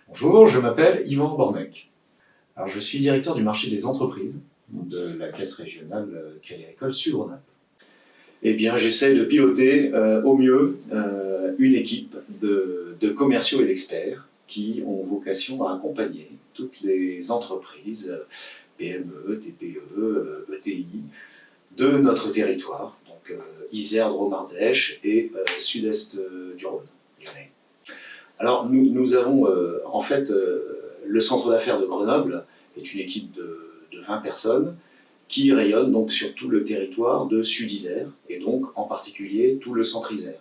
Bonjour, je m'appelle Yvan Bornec. Alors, je suis directeur du marché des entreprises de la Caisse régionale Crédit Agricole Sud-Rhône-Alpes. Eh bien, j'essaie de piloter au mieux une équipe de commerciaux et d'experts qui ont vocation à accompagner toutes les entreprises PME, TPE, ETI de notre territoire, donc Isère, Drôme, Ardèche et sud-est du Rhône lyonnais. Alors, nous avons en fait le centre d'affaires de Grenoble est une équipe de 20 personnes qui rayonne donc sur tout le territoire de Sud-Isère et donc en particulier tout le centre Isère.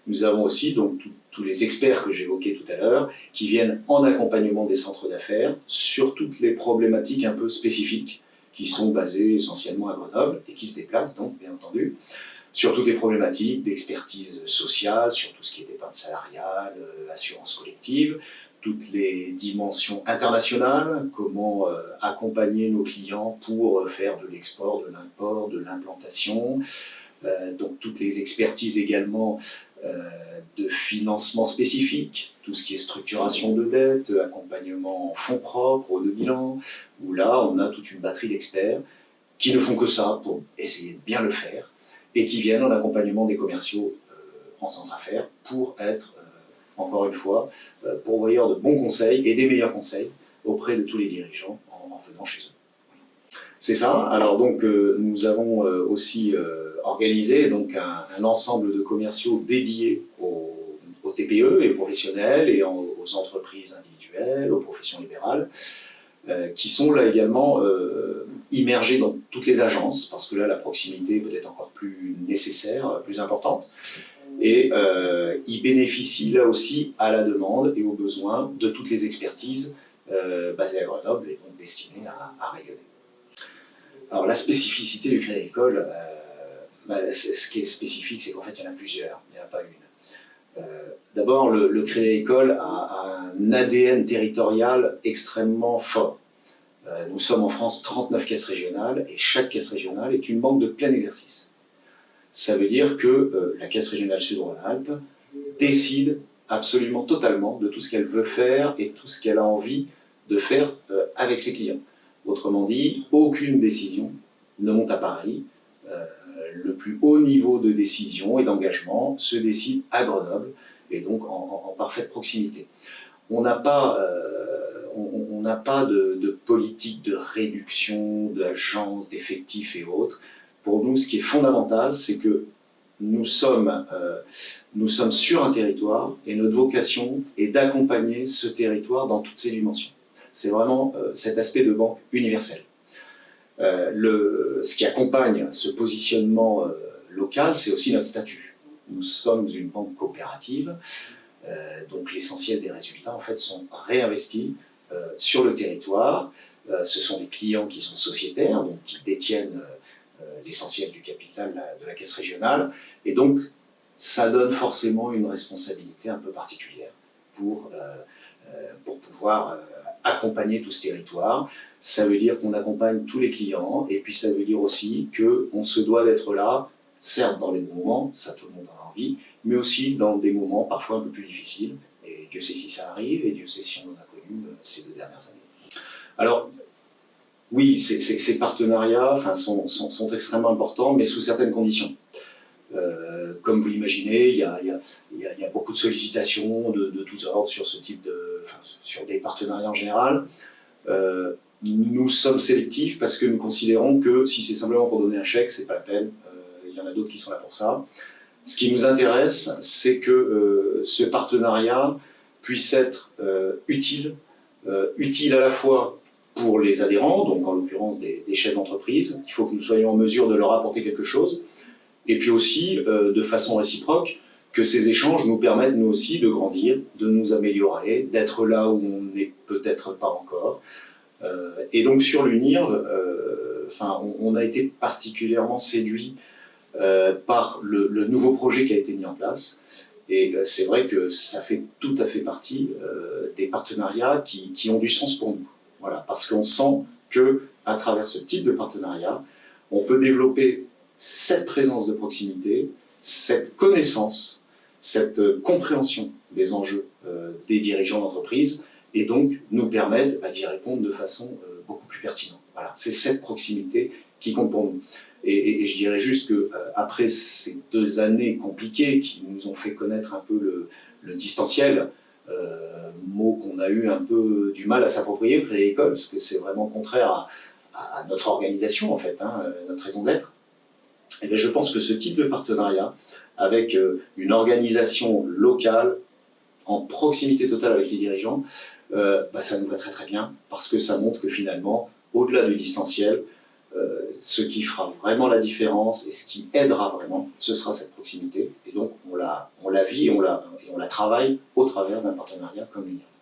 Nous avons aussi donc tous les experts que j'évoquais tout à l'heure qui viennent en accompagnement des centres d'affaires sur toutes les problématiques un peu spécifiques qui sont basées essentiellement à Grenoble et qui se déplacent donc bien entendu sur toutes les problématiques d'expertise sociale, sur tout ce qui est épargne salariale, assurance collective, toutes les dimensions internationales, comment accompagner nos clients pour faire de l'export, de l'import, de l'implantation, donc toutes les expertises également de financement spécifique, tout ce qui est structuration de dette, accompagnement en fonds propres, haut de bilan, où là on a toute une batterie d'experts qui ne font que ça pour essayer de bien le faire et qui viennent en accompagnement des commerciaux en centre d'affaires pour être, encore une fois, pourvoyeurs de bons conseils et des meilleurs conseils auprès de tous les dirigeants en venant chez eux. C'est ça. Alors donc nous avons aussi organisé donc un ensemble de commerciaux dédiés aux TPE et professionnels et aux entreprises individuelles, aux professions libérales, qui sont là également immergés dans toutes les agences, parce que là la proximité peut être encore plus nécessaire, plus importante, et ils bénéficient là aussi à la demande et aux besoins de toutes les expertises basées à Grenoble et donc destinées à rayonner. Alors la spécificité du Crédit Agricole, ce qui est spécifique, c'est qu'en fait il y en a plusieurs, il n'y en a pas une. D'abord, le Crédit Agricole a un ADN territorial extrêmement fort. Nous sommes en France 39 caisses régionales et chaque caisse régionale est une banque de plein exercice. Ça veut dire que la Caisse régionale Sud-Rhône-Alpes décide absolument totalement de tout ce qu'elle veut faire et tout ce qu'elle a envie de faire avec ses clients. Autrement dit, aucune décision ne monte à Paris. Le plus haut niveau de décision et d'engagement se décide à Grenoble et donc en parfaite proximité. On n'a pas de politique de réduction d'agences, d'effectifs et autres. Pour nous, ce qui est fondamental, c'est que nous sommes sur un territoire et notre vocation est d'accompagner ce territoire dans toutes ses dimensions. C'est vraiment cet aspect de banque universelle. Ce qui accompagne ce positionnement local, c'est aussi notre statut. Nous sommes une banque coopérative, donc l'essentiel des résultats en fait sont réinvestis sur le territoire. Ce sont des clients qui sont sociétaires, donc qui détiennent l'essentiel du capital de la caisse régionale, et donc ça donne forcément une responsabilité un peu particulière pour pouvoir accompagner tout ce territoire. Ça veut dire qu'on accompagne tous les clients, et puis ça veut dire aussi qu'on se doit d'être là, certes dans les bons moments, ça tout le monde en a envie, mais aussi dans des moments parfois un peu plus difficiles, et Dieu sait si ça arrive, et Dieu sait si on en a connu ces 2 dernières années. Alors, oui, ces partenariats sont extrêmement importants, mais sous certaines conditions. Comme vous l'imaginez, il y a beaucoup de sollicitations de tous ordres sur ce type sur des partenariats en général. Nous sommes sélectifs parce que nous considérons que si c'est simplement pour donner un chèque, c'est pas la peine. Il y en a d'autres qui sont là pour ça. Ce qui nous intéresse, c'est que ce partenariat puisse être utile à la fois pour les adhérents, donc en l'occurrence des chefs d'entreprise. Il faut que nous soyons en mesure de leur apporter quelque chose, et puis aussi de façon réciproque, que ces échanges nous permettent nous aussi de grandir, de nous améliorer, d'être là où on n'est peut-être pas encore. Et donc sur l'UNIRV, on a été particulièrement séduit par le nouveau projet qui a été mis en place. Et c'est vrai que ça fait tout à fait partie des partenariats qui ont du sens pour nous. Voilà, parce qu'on sent qu'à travers ce type de partenariat, on peut développer cette présence de proximité, cette connaissance, cette compréhension des enjeux des dirigeants d'entreprise et donc nous permettent d'y répondre de façon beaucoup plus pertinente. Voilà, c'est cette proximité qui compte pour nous. Et je dirais juste qu'après ces 2 années compliquées qui nous ont fait connaître un peu le distanciel, mot qu'on a eu un peu du mal à s'approprier au Crédit Agricole, parce que c'est vraiment contraire à notre organisation, en fait, notre raison d'être. Et bien, je pense que ce type de partenariat, avec une organisation locale, en proximité totale avec les dirigeants, ça nous va très très bien, parce que ça montre que finalement, au-delà du distanciel, ce qui fera vraiment la différence et ce qui aidera vraiment, ce sera cette proximité. Et donc, on la vit et on la travaille au travers d'un partenariat comme l'UNIRF.